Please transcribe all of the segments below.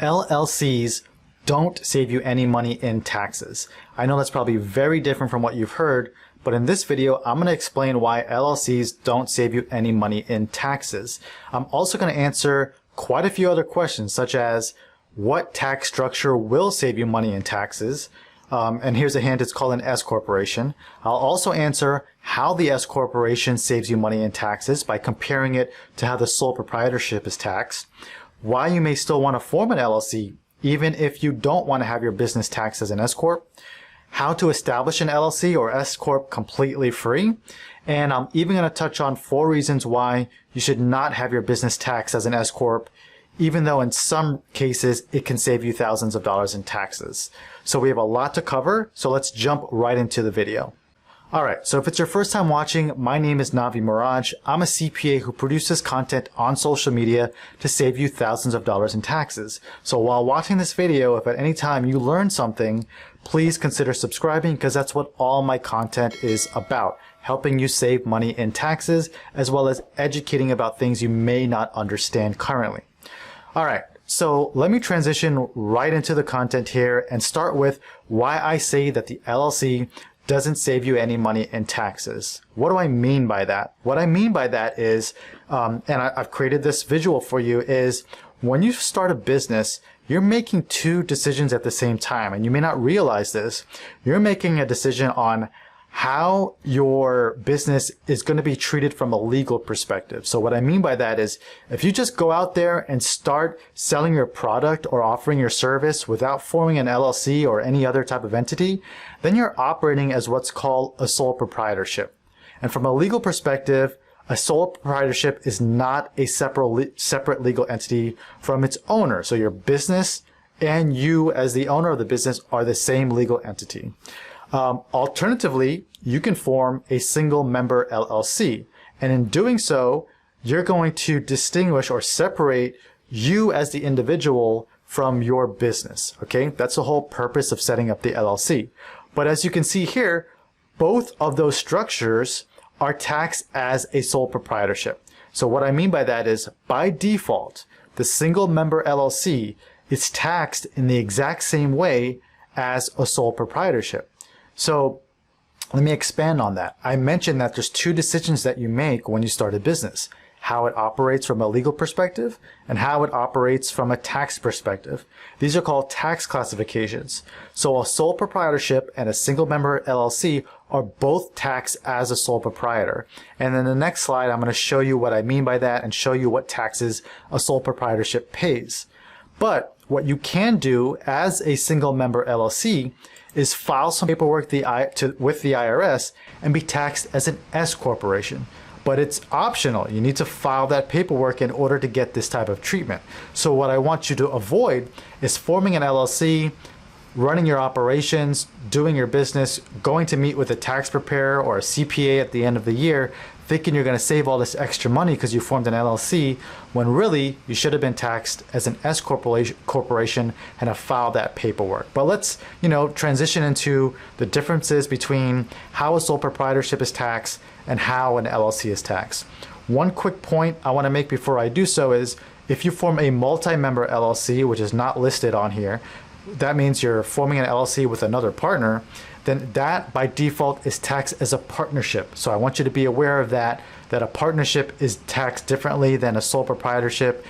LLCs don't save you any money in taxes. I know that's probably very different from what you've heard, but in this video, I'm going to explain why LLCs don't save you any money in taxes. I'm also going to answer quite a few other questions, such as what tax structure will save you money in taxes? And here's a hint, it's called an S corporation. I'll also answer how the S corporation saves you money in taxes by comparing it to how the sole proprietorship is taxed. Why you may still want to form an LLC even if you don't want to have your business taxed as an S Corp. How to establish an LLC or S Corp completely free. And I'm even going to touch on 4 reasons why you should not have your business taxed as an S Corp, even though in some cases it can save you thousands of dollars in taxes. So we have a lot to cover, so let's jump right into the video. Alright, so if it's your first time watching, my name is Navi Miraj. I'm a CPA who produces content on social media to save you thousands of dollars in taxes. So while watching this video, if at any time you learn something, please consider subscribing because that's what all my content is about. Helping you save money in taxes as well as educating about things you may not understand currently. Alright, so let me transition right into the content here and start with why I say that the LLC doesn't save you any money in taxes. What do I mean by that? What I mean by that is, and I've created this visual for you, is when you start a business, you're making 2 decisions at the same time, and you may not realize this. You're making a decision on how your business is going to be treated from a legal perspective. So what I mean by that is if you just go out there and start selling your product or offering your service without forming an LLC or any other type of entity, then you're operating as what's called a sole proprietorship. And from a legal perspective, a sole proprietorship is not a separate legal entity from its owner. So your business and you as the owner of the business are the same legal entity. Alternatively, you can form a single member LLC. And in doing so, you're going to distinguish or separate you as the individual from your business. Okay, that's the whole purpose of setting up the LLC. But as you can see here, both of those structures are taxed as a sole proprietorship. So what I mean by that is by default, the single member LLC is taxed in the exact same way as a sole proprietorship. So let me expand on that. I mentioned that there's 2 decisions that you make when you start a business: how it operates from a legal perspective and how it operates from a tax perspective. These are called tax classifications. So a sole proprietorship and a single member LLC are both taxed as a sole proprietor. And in the next slide, I'm going to show you what I mean by that and show you what taxes a sole proprietorship pays. But what you can do as a single member LLC is file some paperwork with the IRS and be taxed as an S corporation. But it's optional. You need to file that paperwork in order to get this type of treatment. So what I want you to avoid is forming an LLC, running your operations, doing your business, going to meet with a tax preparer or a CPA at the end of the year, thinking you're going to save all this extra money because you formed an LLC, when really you should have been taxed as an S corporation and have filed that paperwork. But let's, transition into the differences between how a sole proprietorship is taxed and how an LLC is taxed. One quick point I want to make before I do so is if you form a multi-member LLC, which is not listed on here, that means you're forming an LLC with another partner, then that by default is taxed as a partnership. So I want you to be aware of that a partnership is taxed differently than a sole proprietorship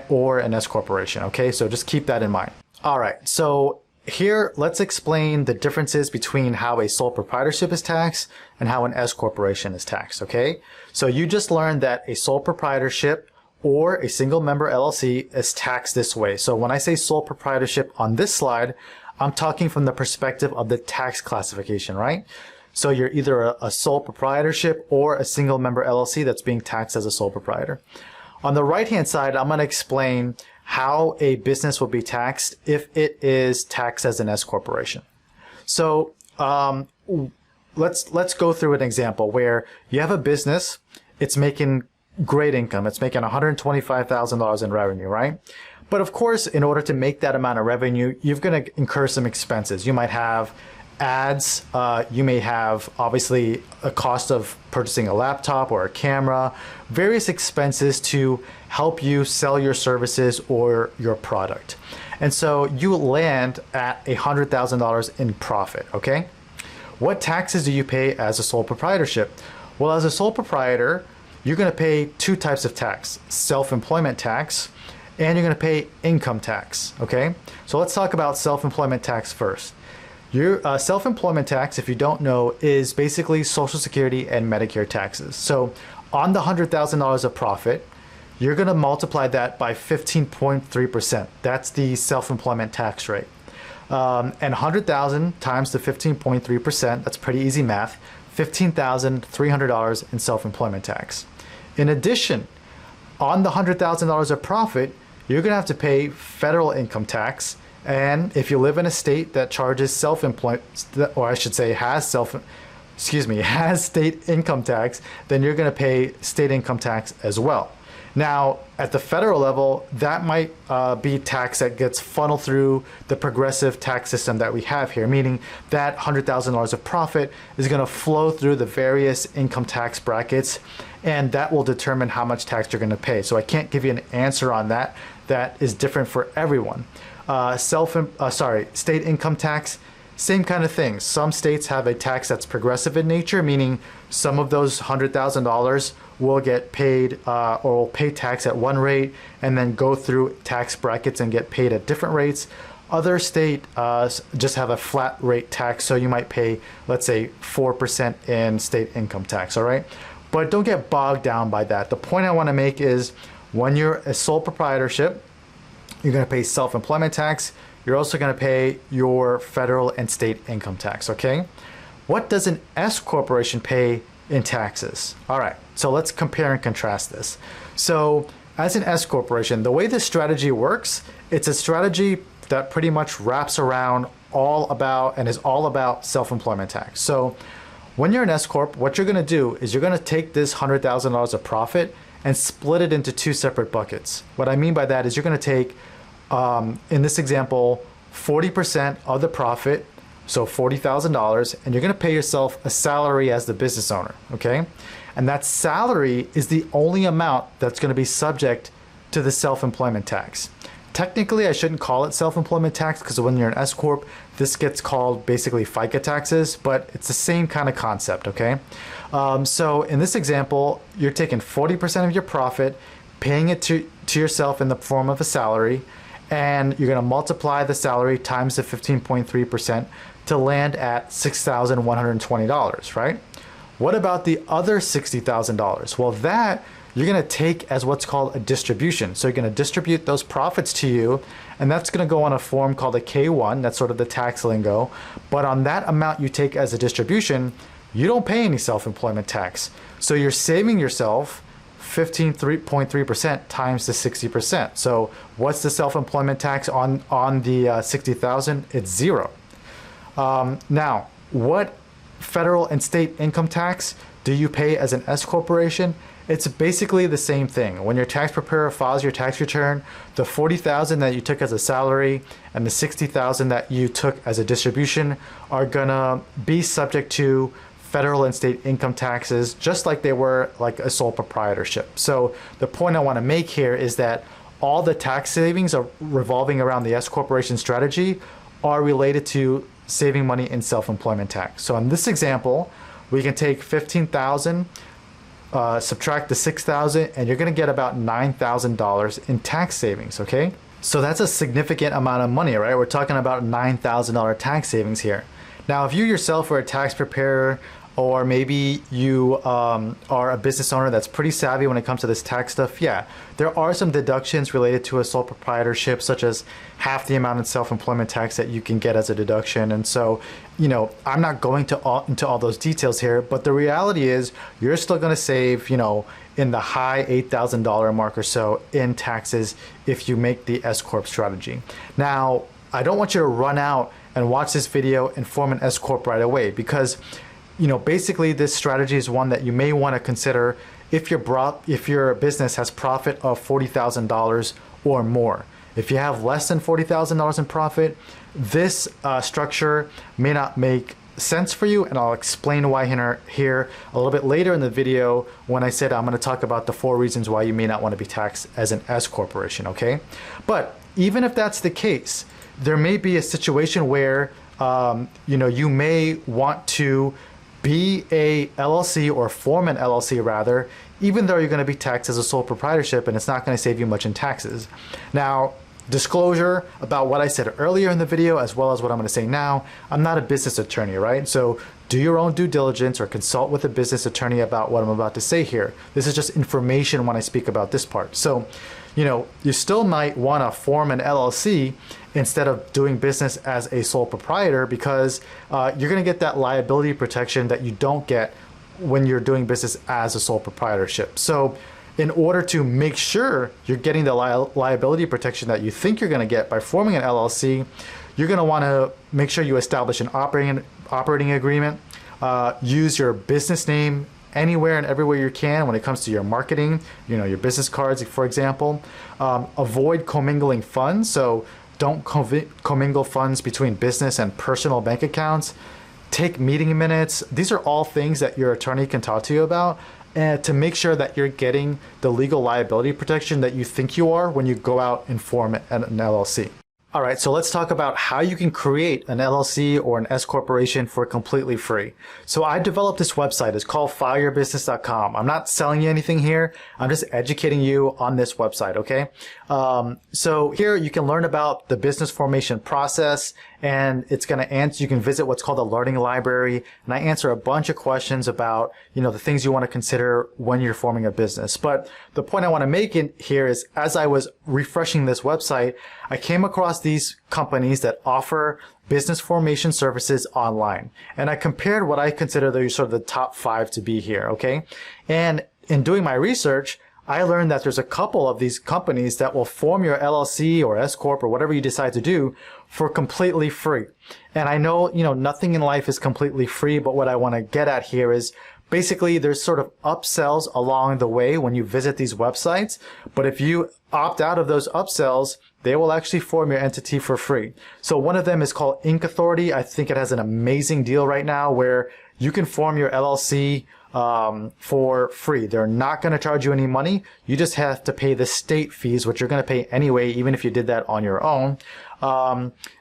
or an S corporation. Okay, so just keep that in mind. All right, so here let's explain the differences between how a sole proprietorship is taxed and how an S corporation is taxed. Okay, so you just learned that a sole proprietorship or a single member LLC is taxed this way. So when I say sole proprietorship on this slide, I'm talking from the perspective of the tax classification, right? So you're either a sole proprietorship or a single member LLC that's being taxed as a sole proprietor. On the right-hand side, I'm going to explain how a business will be taxed if it is taxed as an S corporation. So let's go through an example where you have a business, it's making great income, it's making $125,000 in revenue, right? But of course, in order to make that amount of revenue, you're going to incur some expenses. You might have ads, you may have obviously a cost of purchasing a laptop or a camera, various expenses to help you sell your services or your product. And so you land at $100,000 in profit, okay? What taxes do you pay as a sole proprietorship? Well, as a sole proprietor, you're gonna pay two types of tax: self-employment tax, and you're gonna pay income tax, okay? So let's talk about self-employment tax first. Your self-employment tax, if you don't know, is basically Social Security and Medicare taxes. So on the $100,000 of profit, you're gonna multiply that by 15.3%. That's the self-employment tax rate. And 100,000 times the 15.3%, that's pretty easy math, $15,300 in self-employment tax. In addition, on the $100,000 of profit, you're gonna have to pay federal income tax. And if you live in a state that charges self-employment, or I should say has state income tax, then you're gonna pay state income tax as well. Now, at the federal level, that might be tax that gets funneled through the progressive tax system that we have here, meaning that $100,000 of profit is going to flow through the various income tax brackets, and that will determine how much tax you're going to pay. So I can't give you an answer on that. That is different for everyone. State income tax, same kind of thing. Some states have a tax that's progressive in nature, meaning some of those $100,000 will get paid or will pay tax at one rate and then go through tax brackets and get paid at different rates. Other states just have a flat rate tax, so you might pay, let's say, 4% in state income tax, all right? But don't get bogged down by that. The point I want to make is when you're a sole proprietorship, you're going to pay self-employment tax. You're also going to pay your federal and state income tax, okay? What does an S corporation pay in taxes? All right, so let's compare and contrast this. So as an S corporation, the way this strategy works, it's a strategy that pretty much wraps around all about self-employment tax. So when you're an S corp, what you're going to do is you're going to take this $100,000 of profit and split it into two separate buckets. What I mean by that is you're going to take, in this example, 40% of the profit, so $40,000, and you're going to pay yourself a salary as the business owner, okay? And that salary is the only amount that's going to be subject to the self-employment tax. Technically, I shouldn't call it self-employment tax because when you're an S Corp, this gets called basically FICA taxes, but it's the same kind of concept, okay? So in this example, you're taking 40% of your profit, paying it to yourself in the form of a salary, and you're going to multiply the salary times the 15.3% to land at $6,120, right? What about the other $60,000? Well, that you're going to take as what's called a distribution. So you're going to distribute those profits to you, and that's going to go on a form called a K-1. That's sort of the tax lingo. But on that amount you take as a distribution, you don't pay any self-employment tax. So you're saving yourself 15.3% times the 60%. So what's the self-employment tax on the 60,000? It's zero. Now, what federal and state income tax do you pay as an S corporation? It's basically the same thing. When your tax preparer files your tax return, the $40,000 that you took as a salary and the $60,000 that you took as a distribution are gonna be subject to federal and state income taxes, just like they were like a sole proprietorship. So the point I want to make here is that all the tax savings are revolving around the S corporation strategy are related to saving money in self-employment tax. So in this example, we can take 15,000, subtract the 6,000, and you're going to get about $9,000 in tax savings, okay? So that's a significant amount of money, right? We're talking about $9,000 tax savings here. Now, if you yourself are a tax preparer, or maybe you are a business owner that's pretty savvy when it comes to this tax stuff, yeah, there are some deductions related to a sole proprietorship, such as half the amount in self-employment tax that you can get as a deduction. And so, you know, I'm not going into all those details here, but the reality is you're still going to save, you know, in the high $8,000 mark or so in taxes if you make the S Corp strategy. Now, I don't want you to run out and watch this video and form an S Corp right away, because you know, basically this strategy is one that you may want to consider if your business has profit of $40,000 or more. If you have less than $40,000 in profit, this structure may not make sense for you, and I'll explain why here a little bit later in the video when I said I'm going to talk about the 4 reasons why you may not want to be taxed as an S corporation, okay? But even if that's the case, there may be a situation where you may want to be a LLC or form an LLC rather, even though you're going to be taxed as a sole proprietorship and it's not going to save you much in taxes. Now, disclosure about what I said earlier in the video as well as what I'm going to say now, I'm not a business attorney, right? So do your own due diligence or consult with a business attorney about what I'm about to say here. This is just information when I speak about this part. So, you still might want to form an LLC instead of doing business as a sole proprietor because you're going to get that liability protection that you don't get when you're doing business as a sole proprietorship. So in order to make sure you're getting the liability protection that you think you're going to get by forming an LLC, you're going to want to make sure you establish an operating agreement, use your business name anywhere and everywhere you can when it comes to your marketing, your business cards, for example. Avoid commingling funds, so don't commingle funds between business and personal bank accounts. Take meeting minutes. These are all things that your attorney can talk to you about to make sure that you're getting the legal liability protection that you think you are when you go out and form an LLC. All right, so let's talk about how you can create an LLC or an S corporation for completely free. So I developed this website. It's called fileyourbusiness.com. I'm not selling you anything here. I'm just educating you on this website, okay? So here you can learn about the business formation process, and it's going to answer, you can visit what's called a learning library, and I answer a bunch of questions about, the things you want to consider when you're forming a business. But the point I want to make in here is, as I was refreshing this website, I came across these companies that offer business formation services online. And I compared what I consider sort of the top 5 to be here, okay? And in doing my research, I learned that there's a couple of these companies that will form your LLC or S Corp or whatever you decide to do for completely free. And I know, nothing in life is completely free, but what I want to get at here is basically there's sort of upsells along the way when you visit these websites. But if you opt out of those upsells, they will actually form your entity for free. So one of them is called Inc. Authority. I think it has an amazing deal right now where you can form your LLC for free. They're not going to charge you any money. You just have to pay the state fees, which you're going to pay anyway, even if you did that on your own.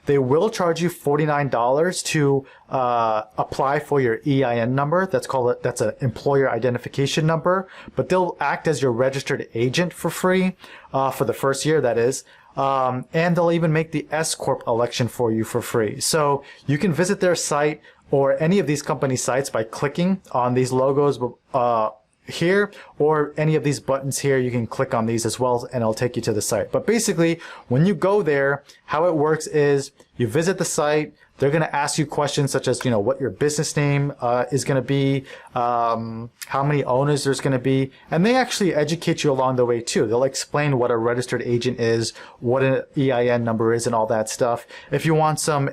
They will charge you $49 to apply for your EIN number. That's an employer identification number, but they'll act as your registered agent for free for the first year, that is. And they'll even make the S Corp election for you for free. So you can visit their site or any of these company sites by clicking on these logos here, or any of these buttons here. You can click on these as well and it'll take you to the site. But basically, when you go there, how it works is you visit the site. They're going to ask you questions such as, what your business name is going to be, how many owners there's going to be, and they actually educate you along the way too. They'll explain what a registered agent is, what an EIN number is, and all that stuff. If you want some,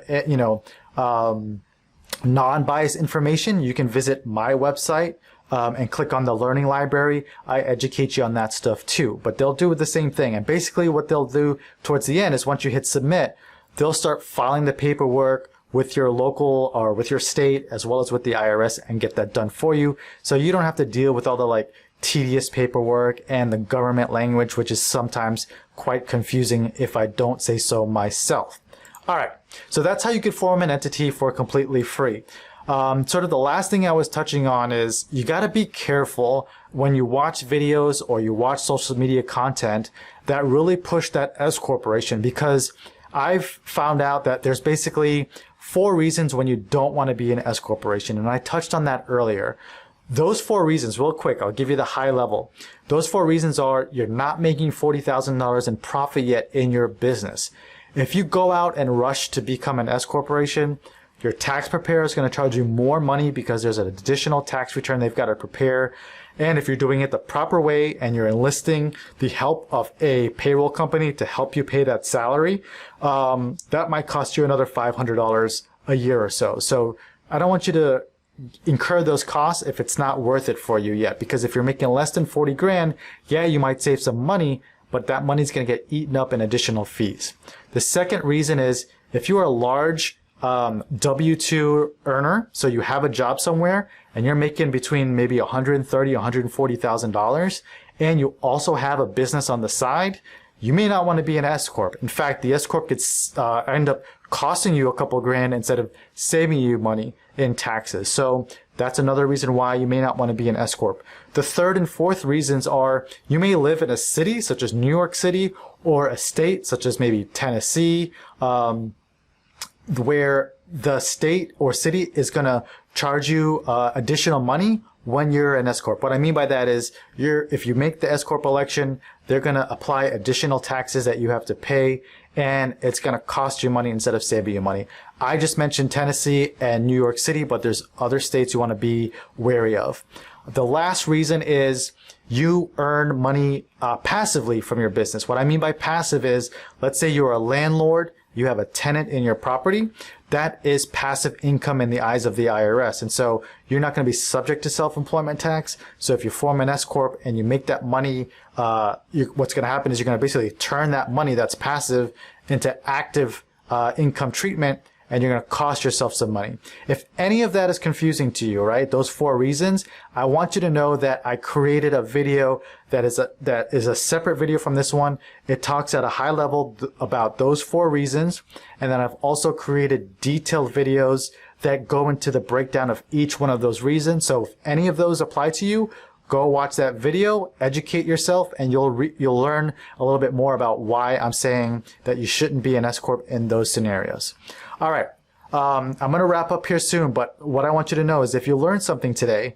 non-biased information, you can visit my website and click on the learning library. I educate you on that stuff too, but they'll do the same thing. And basically what they'll do towards the end is once you hit submit, they'll start filing the paperwork with your local or with your state as well as with the IRS and get that done for you. So you don't have to deal with all the tedious paperwork and the government language, which is sometimes quite confusing if I don't say so myself. All right, so that's how you could form an entity for completely free. Sort of the last thing I was touching on is you got to be careful when you watch videos or you watch social media content that really push that S corporation, because I've found out that there's basically 4 reasons when you don't want to be an S corporation, and I touched on that earlier. Those 4 reasons, real quick, I'll give you the high level. Those 4 reasons are you're not making $40,000 in profit yet in your business. If you go out and rush to become an S corporation, your tax preparer is going to charge you more money because there's an additional tax return they've got to prepare. And if you're doing it the proper way and you're enlisting the help of a payroll company to help you pay that salary, that might cost you another $500 a year or so. So I don't want you to incur those costs if it's not worth it for you yet, because if you're making less than 40 grand, yeah, you might save some money, but that money's going to get eaten up in additional fees. The second reason is if you are a large W-2 earner, so you have a job somewhere and you're making between maybe $130,000, $140,000, and you also have a business on the side, you may not want to be an S Corp. In fact, the S Corp could end up costing you a couple grand instead of saving you money in taxes. So that's another reason why you may not want to be an S Corp. The third and fourth reasons are you may live in a city such as New York City or a state such as maybe Tennessee, where the state or city is going to charge you additional money when you're an S Corp. What I mean by that is if you make the S Corp election, they're going to apply additional taxes that you have to pay, and it's going to cost you money instead of saving you money. I just mentioned Tennessee and New York City, but there's other states you want to be wary of. The last reason is you earn money passively from your business. What I mean by passive is, let's say you're a landlord, you have a tenant in your property. That is passive income in the eyes of the IRS. And so you're not going to be subject to self-employment tax. So if you form an S Corp and you make that money, what's going to happen is you're going to basically turn that money that's passive into active income treatment, and you're going to cost yourself some money. If any of that is confusing to you, right, those 4 reasons, I want you to know that I created a video that is a separate video from this one. It talks at a high level about those 4 reasons. And then I've also created detailed videos that go into the breakdown of each one of those reasons. So if any of those apply to you, go watch that video, educate yourself, and you'll learn a little bit more about why I'm saying that you shouldn't be an S Corp in those scenarios. All right, I'm going to wrap up here soon, but what I want you to know is if you learned something today,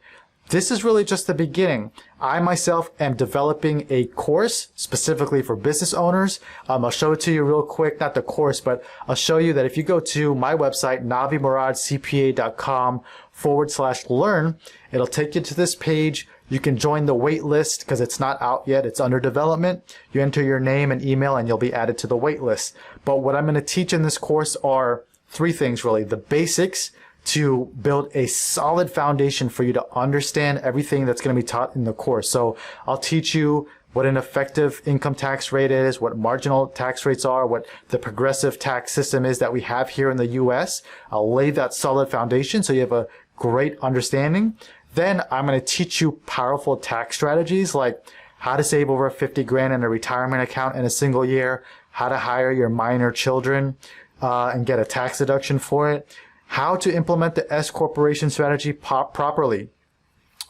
this is really just the beginning. I myself am developing a course specifically for business owners. I'll show it to you real quick, not the course, but I'll show you that if you go to my website, navimuradcpa.com/learn, it'll take you to this page. You can join the wait list because it's not out yet. It's under development. You enter your name and email and you'll be added to the wait list. But what I'm going to teach in this course are 3 things really. The basics to build a solid foundation for you to understand everything that's going to be taught in the course. So I'll teach you what an effective income tax rate is, what marginal tax rates are, what the progressive tax system is that we have here in the US. I'll lay that solid foundation so you have a great understanding. Then I'm going to teach you powerful tax strategies like how to save over 50 grand in a retirement account in a single year, how to hire your minor children and get a tax deduction for it, how to implement the S corporation strategy properly.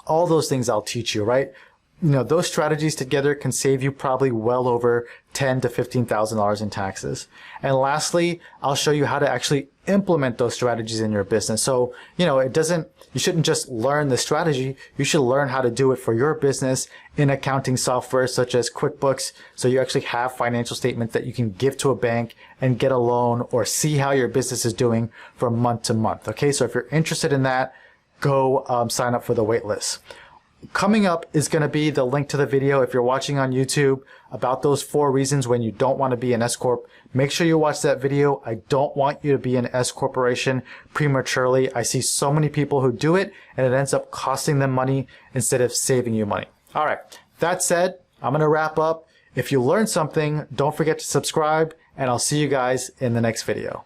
All those things I'll teach you, right? You know, those strategies together can save you probably well over $10,000 to $15,000 in taxes. And lastly, I'll show you how to actually implement those strategies in your business. So, you know, you shouldn't just learn the strategy. You should learn how to do it for your business in accounting software such as QuickBooks. So you actually have financial statements that you can give to a bank and get a loan or see how your business is doing from month to month. Okay. So if you're interested in that, go sign up for the wait list. Coming up is going to be the link to the video if you're watching on YouTube about those 4 reasons when you don't want to be an S Corp. Make sure you watch that video. I don't want you to be an S corporation prematurely. I see so many people who do it and it ends up costing them money instead of saving you money. All right. That said, I'm going to wrap up. If you learned something, don't forget to subscribe and I'll see you guys in the next video.